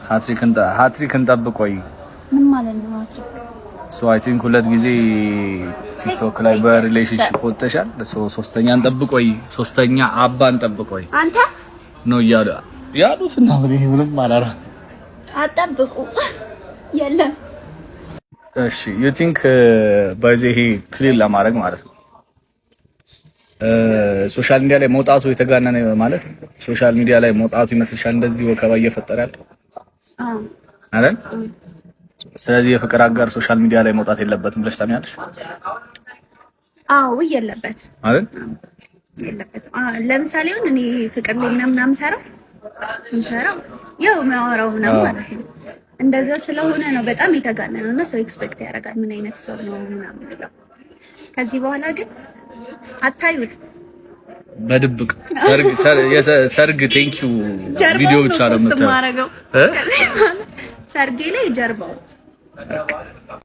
ሃትሪክ እንጠብቆይ ምን ማለት ነው ሃትሪክ? አይ ቲንክ ሁለት ጊዜ ቲክቶክ ላይ በሪሌሽንሺፕ ወጥተሻል። ሶስተኛ እንጠብቆይ፣ ሶስተኛ አባ እንጠብቆይ አንተ ነው ያሉት እና ምንም አላራ አጠብቁ የለም። እሺ ዩ ቲንክ በዚህ ክሊር ለማድረግ ማለት ነው ሶሻል ሚዲያ ላይ መውጣቱ የተጋነነ ማለት ሶሻል ሚዲያ ላይ መውጣቱ ይመስልሻል እንደዚህ ወከባ እየፈጠረ ያለው? አይደል? ስለዚህ የፍቅር አጋር ሶሻል ሚዲያ ላይ መውጣት የለበትም ብለሽ ታምኛለሽ? አዎ የለበት አይደል? የለበትም። ለምሳሌ አሁን እኔ ፍቅር ላይ ምናምን ሰራው ያው ማወራው ምናምን ማለት ነው እንደዛ ስለሆነ ነው በጣም የተጋነነው እና ሰው ኤክስፔክት ያደርጋል ምን አይነት ሰው ነው ምናምን ብለው። ከዚህ በኋላ ግን አታዩት በድብቅ ሰርግ ቴንኪው ቪዲዮ ብቻ ነው የምታየው ሰርጌ ላይ ጀርባው